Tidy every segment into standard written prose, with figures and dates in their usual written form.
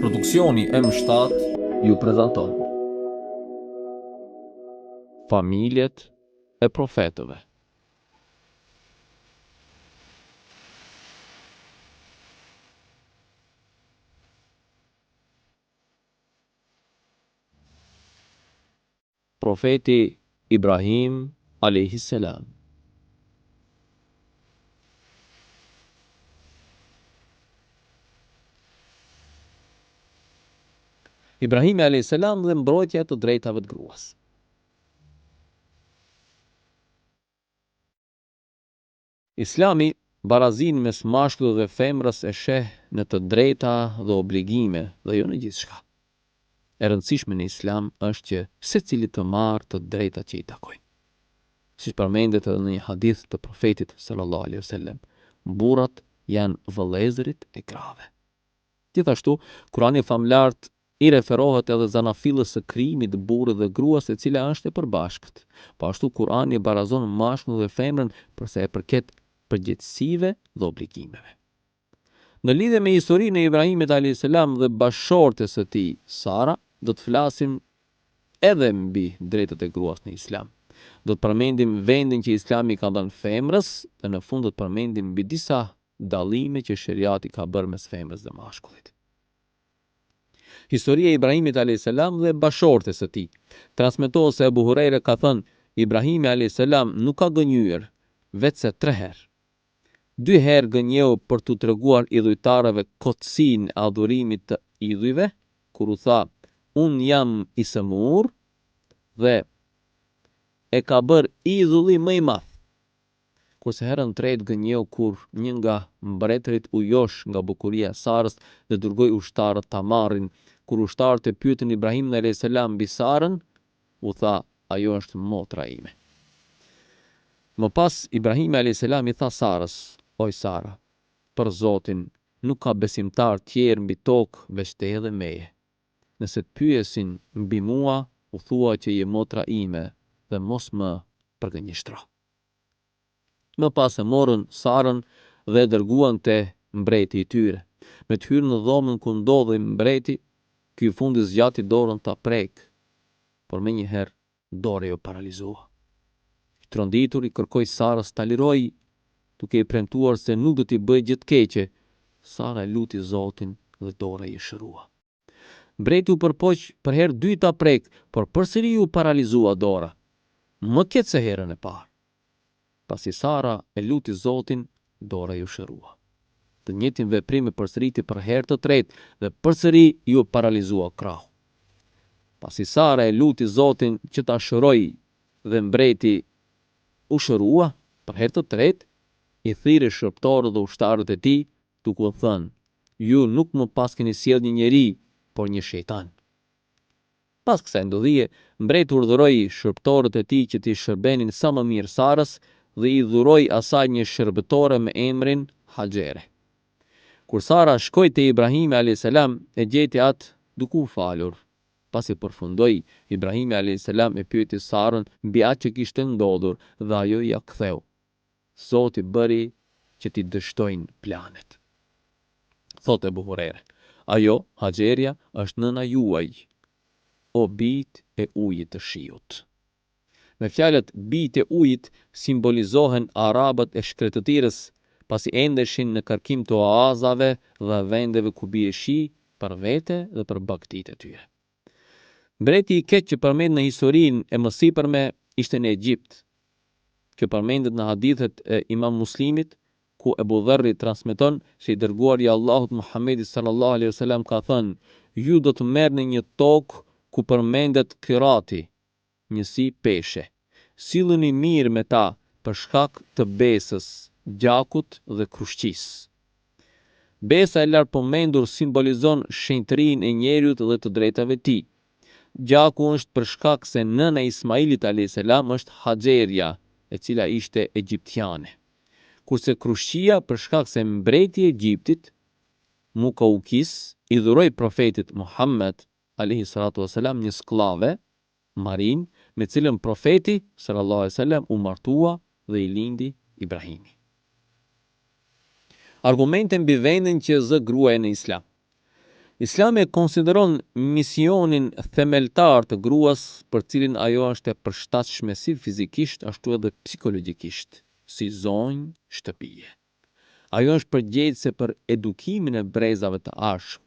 Produksioni M7 ju prezanton Familjet e profetëve. Profeti Ibrahim a.s. Ibrahimi a.s. dhe mbrojtja të drejtave të gruas. Islami barazin mes mashkullit dhe femrës e sheh në të drejta dhe obligime dhe jo në gjithçka. E rëndësishme në Islam është që secili të marrë të drejtat që i takojnë. Siç përmendet edhe në një hadith të profetit sallallahu alaihi wasallam, burrat janë vëllezërit e grave. Gjithashtu, Kurani famlart i referohet edhe zanafillës së krijimit të burrit dhe gruas, e cila është e përbashkët. Po ashtu Kurani barazon mashkullin dhe femrën për sa e përket përgjegjësive dhe obligimeve. Në lidhje me historinë e Ibrahimit a.s. dhe bashortes së tij, Sara, do të flasim edhe mbi drejtat e gruas në Islam. Do të përmendim vendin që Islami ka dhënë femrës dhe në fund do të përmendim mbi disa dallime që sheriati ka bërë mes femrës dhe mashkullit. Historia e Ibrahimit a.s. dhe bashortes së tij. Transmetohet se Abu Huraira ka thënë: Ibrahimi a.s. nuk ka gënjur vetëse 3 herë. 2 herë gënjeu për t'u treguar idhujtarëve kotësinë e adhurimit të idhujve, kur u tha: unë jam i sëmur, dhe e ka bërë idhulli më i madh. Kurse herën tretë gënjeu kur një nga mbretërit u josh nga bukuria e Sarës dhe dërgoi ushtarët ta marrin. Kur ushtarët e pyetën Ibrahimin a.s. mbi Sarën, u tha: ajo është motra ime. Më pas Ibrahimi a.s. i tha Sarës: oj Sara, për Zotin, nuk ka besimtar tjerë mbi tokë veç teje dhe meje. Nëse të pyesin mbi mua, u thua që je motra ime dhe mos më përgënjeshtro. Më pas e morën Sarën dhe e dërguan te mbreti i tyre. Me të hyrë në dhomën ku ndodhej mbreti, ky fundi zgjati dorën ta prek, por menjëherë dora ju paralizua. I tronditur i kërkoi Sarës ta liroj, duke i premtuar se nuk do t'i bëjë gjë të keqe. Sara e luti Zotin dhe dora i shërua. Mbreti u përpoq për herë dytë ta prek, por përsëri u paralizua dora, më keq se herën e parë. Pasi Sara e luti Zotin, dora ju shërua. Të njëjtin veprim e përsëriti për herë të tretë dhe përsëri ju paralizua krahu. Pasi Sara e luti Zotin që ta shëroj dhe mbreti u shërua për herë të tretë, i thirrë shërptorët dhe ushtarët e tij, duke u thënë: ju nuk më pas keni sjell një njeri, por një shejtan. Pas kësaj ndodhie, mbreti urdhëroi shërptorët e tij që t'i shërbenin sa më mirë Sarës dhe i dhuroi asaj një shërbëtore me emrin Hajere. Kur Sara shkoi te Ibrahimi a.s. e gjeti atë duke u falur. Pasi përfundoi, Ibrahimi a.s. e pyeti Sarën mbi atë që kishte ndodhur dhe ajo ja ktheu: Zoti bëri që t'i dështojnë planet. Thotë Abu Huraira: ajo, Haxheria, është nëna juaj, o bijt e ujit të shiut. Me fjalët bijt e ujit simbolizohen arabët e shkretëtirës, pasi endeshin në kërkim të oazave dhe vendeve ku bie shi për vete dhe për bagtit e tyre. Mbreti i keq që përmend në historinë e mësipërme ishte në Egjipt. Kjo përmendet në hadithet e Imam Muslimit, ku Ebu Dharri transmeton se i dërguari i Allahut Muhammedi sallallahu alaihi wasallam ka thënë: ju do të merrni një tokë ku përmendet Kirati, njësi peshe. Silluni mirë me ta për shkak të besës, gjakut dhe krushqisë. Besa e lartpërmendur simbolizon shenjtërinë e njeriut dhe të drejtave të tij. Gjaku është për shkak se nëna e Ismailit a.s. është Haxheria, e cila ishte egjiptiane. Kurse krushqia për shkak se mbreti i Egjiptit, Mukaukis, i dhuroi profetit Muhammed a.s. një skllave, Marin, me cilën profeti sallallahu alaihi wasallam u martua dhe i lindi Ibrahimi. Argumente mbi vendin që zë gruaja në Islam. Islami e konsideron misionin themeltar të gruas, për cilin ajo është e përshtatshme si fizikisht ashtu edhe psikologjikisht, si zonjë shtëpie. Ajo është përgjegjëse për edukimin e brezave të arshëm.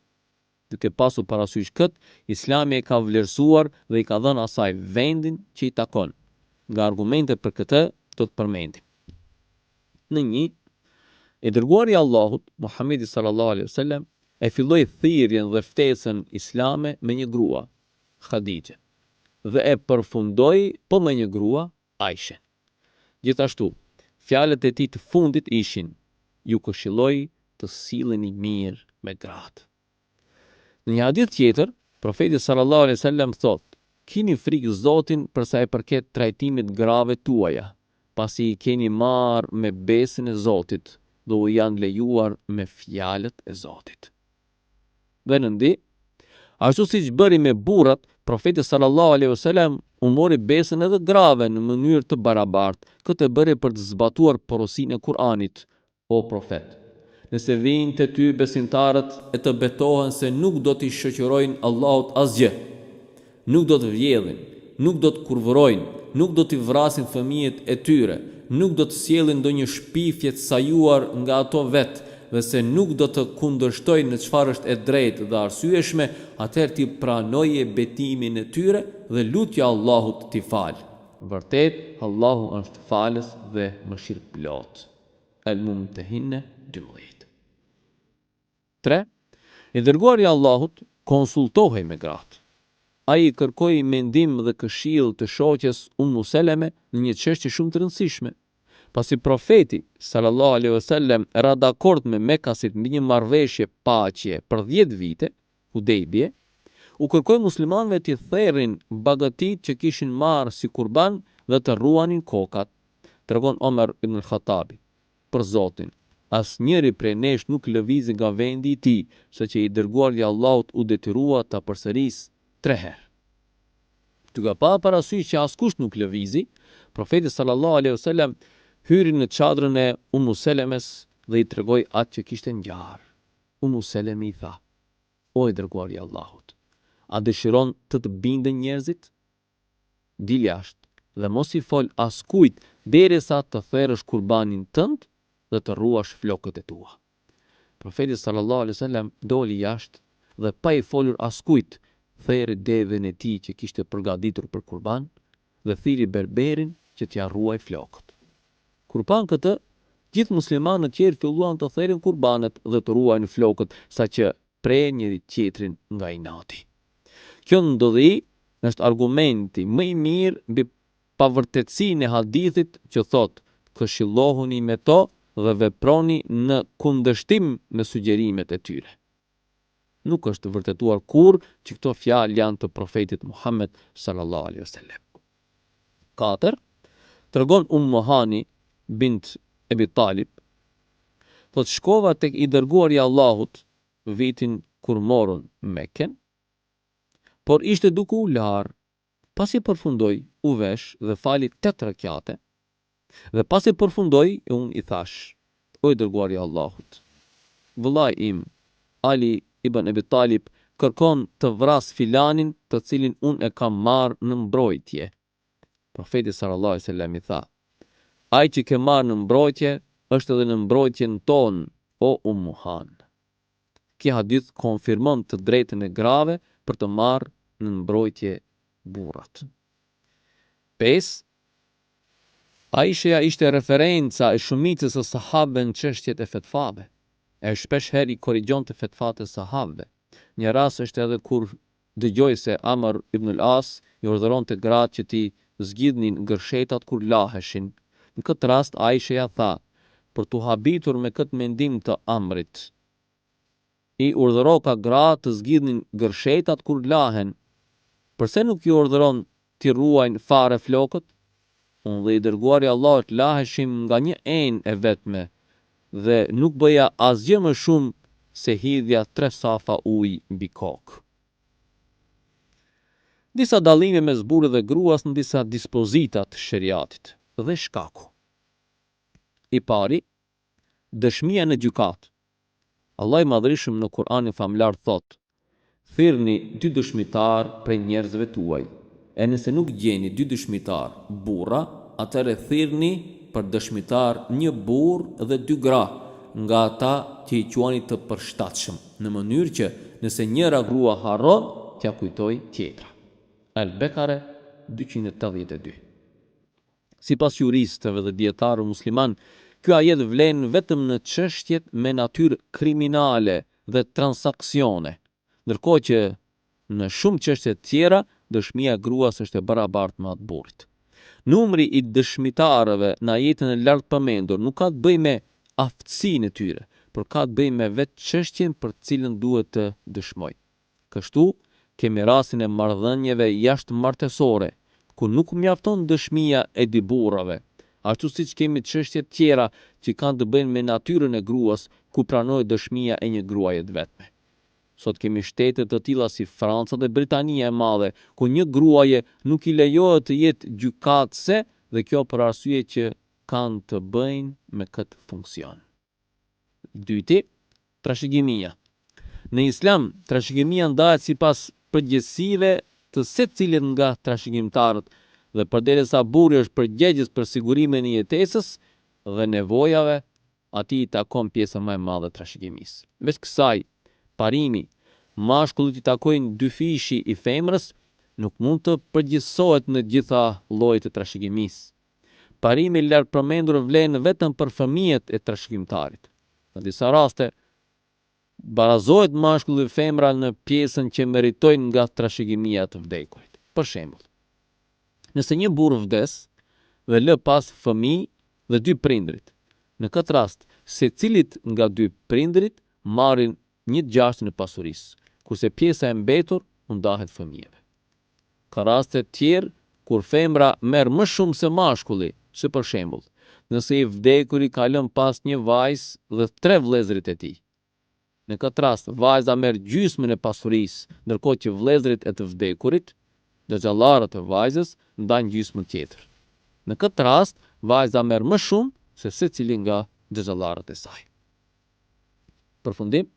Duke pasur parasysh këtë, Islami e ka vlerësuar dhe i ka dhënë asaj vendin që i takon. Nga argumente për këtë do të përmendim. Në 1, i dërguari i Allahut, Muhamedi sallallahu alaihi wasallam, e filloi thirrjen dhe ftesën islame me një grua, Khadijë, dhe e përfundoi me një grua, Aisha. Gjithashtu, fjalët e tij të fundit ishin: ju këshilloj të silleni mirë me gratë. Në një hadith tjetër, profeti sallallahu alaihi wasallam thotë: kini frikë Zotin për sa i përket trajtimit grave tuaja, pasi i keni marrë me besën e Zotit dhe u janë lejuar me fjalët e Zotit. Dhe në 2, ashtu siç bëri me burrat, profeti sallallahu alaihi wasallam u mori besën edhe grave në mënyrë të barabartë. Këtë e bëri për të zbatuar porosinë e Kur'anit: o profet, nëse vinë të ty besimtarët e të betohen se nuk do t'i shoqërojnë Allahut asgjë, nuk do të vjedhin, nuk do të kurvërojnë, nuk do t'i vrasin fëmijët e tyre, nuk do të sjellin ndonjë shpifje të sajuar nga ato vetë, dhe se nuk do të kundërshtojnë në çfarë është e drejtë dhe arsyeshme, atëherë ti pranoje betimin e tyre dhe lutja Allahut t'i falë. Vërtet, Allahu është falës dhe mëshirëplot. Al-Mumtahinne 12. 3. I dërguari i Allahut konsultohej me gratë. Ai i kërkoi mendim dhe këshill të shoqes Seleme në një çështje shumë të rëndësishme. Pasi profeti sallallahu alaihi wasallam ra dakord me Mekasit mbi një marrëveshje paqe për 10 vite, Hudejbie, u kërkoi muslimanëve të therrin bagatitë që kishin marrë si kurban dhe të ruanin kokat. Tregon Omer ibn al-Khattabi: për Zotin, asnjëri prej nesh nuk lëvizi nga vendi i tij, saqë i dërguari i Allahut u detyrua ta përsërisë 3 herë. Duke pa parasysh që askush nuk lëvizi, profeti sallallahu alaihi wasallam hyri në çadrën e Selemes dhe i tregoi atë që kishte ngjarë. Seleme i tha: o i dërguari i Allahut, a dëshiron të bindën njerëzit? Dil jashtë dhe mos i fol askujt derisa të therrësh kurbanin tënd dhe të ruash flokët e tua. Profeti sallallahu alaihi wasallam doli jashtë dhe pa i folur askujt, therri devën e tij që kishte përgatitur për kurban dhe thiri berberin që t'ia ruaj flokët. Kur pan këtë, gjithë muslimanët tjerë filluan të therrin kurbanet dhe të ruajnë flokët, saqë prej njëri tjetrin nga inati. Kjo ndodhi është argumenti më i mirë mbi pavërtetësinë e hadithit që thotë: këshillohuni me to dhe veproni në kundërshtim me sugjerimet e tyre. Nuk është vërtetuar kurrë që këto fjalë janë të profetit Muhammed sallallahu alaihi wasallam. 4. Tregon Hani bint Ebi Talib, thot shkova tek i dërguari i Allahut vitin kur morën Mekën, por ishte duke u larë. Pasi përfundoi, u vesh dhe fali 8 rekate, dhe pasi përfundoi, unë i thash: o i dërguari i Allahut, vëllai im, Ali ibn Ebi Talib, kërkon të vras filanin të cilin unë e kam marrë në mbrojtje. Profeti sallallahu alaihi wasallam i tha: ai që ke marrë në mbrojtje është edhe në mbrojtjen tonë, o Han. Ky hadith konfirmon të drejtën e grave për të marrë në mbrojtje burrat. 5. Aisha ishte referenca e shumicës së sahabëve në çështjet e fetvave. E shpesh herë i korrigjonte fetvat e sahabëve. Një rast është edhe kur dëgjoi se Amr ibn al-As i urdhëronte gratë që t'i zgjidhnin gërshetat kur laheshin. Në këtë rast Aisha ja tha: për t'u habitur me këtë mendim të Amrit, i urdhëroka gratë të zgjidhnin gërshetat kur lahen, përse nuk i urdhëron t'i ruajnë fare flokët? Unë dhe i dërguari i Allahut laheshim nga një enë e vetme dhe nuk bëja asgjë më shumë se hidhja 3 safa ujë mbi kokë. Disa dallime mes burrit dhe gruas në disa dispozita të shariatit dhe shkaku. I pari, dëshmia në gjykat. Allah i madhrishëm në Kur'anin famlar thot: thirrni 2 dëshmitar prej njerëzve tuaj. E nëse nuk gjeni 2 dëshmitar burra, atëre thirrni për dëshmitar 1 burr dhe 2 gra, nga ata që i quani të përshtatshëm, në mënyrë që nëse njëra grua harron, t'ja kujtoj tjetra. Al-Bekare 282. Sipas juristëve dhe dietarëve musliman, ky ajet vlen vetëm në çështjet me natyrë kriminale dhe transaksione, ndërkohë që në shumë çështje tjera dëshmia e gruas është e barabartë me atë të burrit. Numri i dëshmitarëve në ajetin e lartë përmendur nuk ka të bëjë me aftësinë e tyre, por ka të bëjë me vetë çështjen për të cilën duhet të dëshmojë. Kështu kemi rastin e marrëdhënieve jashtëmartësore, ku nuk mjafton dëshmia e 2 burrave, ashtu siç kemi çështje tjera që kanë të bëjnë me natyrën e gruas, ku pranohet dëshmia e një gruaje të vetme. Sot kemi shtete të tilla si Franca dhe Britania e Madhe, ku një gruaje nuk i lejohet të jetë gjykatëse, dhe kjo për arsye që kanë të bëjnë me këtë funksion. Dyti, trashëgimia. Në Islam, trashëgimia ndahet sipas përgjegjësive të secilit nga trashëgimtarët, dhe përderisa burri është përgjegjës për sigurimin e jetesës dhe nevojave, atij i takon pjesa më e madhe e trashëgimisë. Veç kësaj, parimi, mashkullit i takojnë 2 fishi i femrës, nuk mund të përgjithësohet në gjitha llojet e trashëgimisë. Parimi i lartë përmendur vlen vetëm për fëmijët e trashëgimtarit. Në disa raste, barazohet mashkulli dhe femra në pjesën që meritojnë nga trashëgimia të vdekurit. Për shembull, nëse një burr vdes dhe lë pas fëmijë dhe 2 prindrit, në këtë rast secilit nga 2 prindrit marrin 1/6 e pasurisë, kurse pjesa e mbetur u ndahet fëmijëve. Ka raste të tjerë kur femra merr më shumë se mashkulli, si për shembull, nëse i vdekuri ka lënë pas një vajzë dhe 3 vëllezërit e tij. Në këtë rast, vajza merr gjysmën e pasurisë, ndërkohë që vëllezërit e të vdekurit, xhallarët e vajzës, ndajnë gjysmën tjetër. Në këtë rast, vajza merr më shumë se secili nga xhallarët e saj. Përfundim,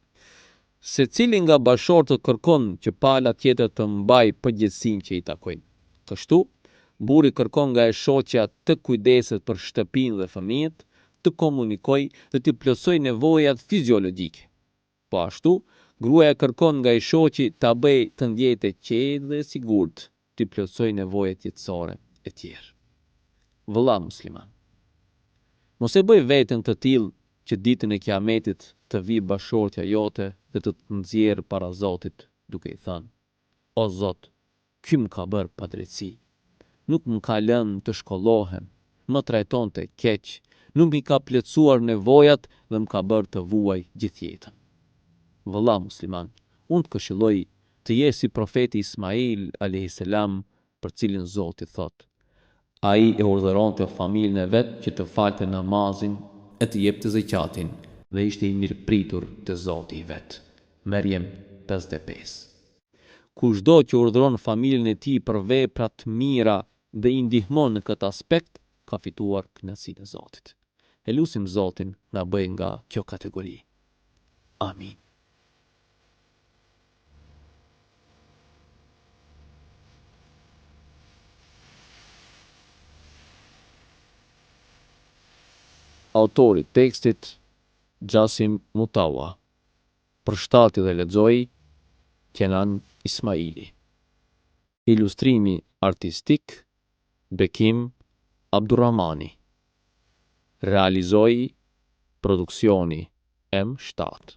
secili nga bashortët kërkon që pala tjetër të mbajë përgjegjësinë që i takojnë. Kështu, burri kërkon nga e shoqja të kujdeset për shtëpinë dhe fëmijët, të komunikojë dhe të plotësojë nevojat fiziologjike. Po ashtu, gruaja kërkon nga i shoqi ta bëjë të ndjetë e qetë dhe e sigurt, të plotësojë nevojat jetësore e tjera. Vëlla musliman, mos e bëj veten të tillë që ditën e Kiametit të vi bashortja jote dhe të nxjerrë para Zotit duke i thënë: O Zot, ky më ka bërë padrejtësi, nuk më ka lënë të shkollohem, më trajtonte keq, nuk mi ka plotësuar nevojat dhe më ka bërë të vuaj gjithë jetën. Vëlla musliman, unë të këshilloj të je si profeti Ismail a.s. për cilin Zoti thot: ai e urdhëronte familjen e vet që të falte namazin e të jepte zakatin, dhe ishte i mirëpritur te Zoti i vet. Merjem 55. Kushdo që urdhëron familjen e tij për vepra të mira dhe i ndihmon në këtë aspekt, ka fituar kënaqësinë e Zotit. E lutim Zotin na bëj nga kjo kategori. Amin. Autori tekstit Gjasim Mutawa. Përshtati dhe lexoi Kenan Ismaili. Ilustrimi artistik Bekim Abdurrahmani. Realizoi produksioni M7.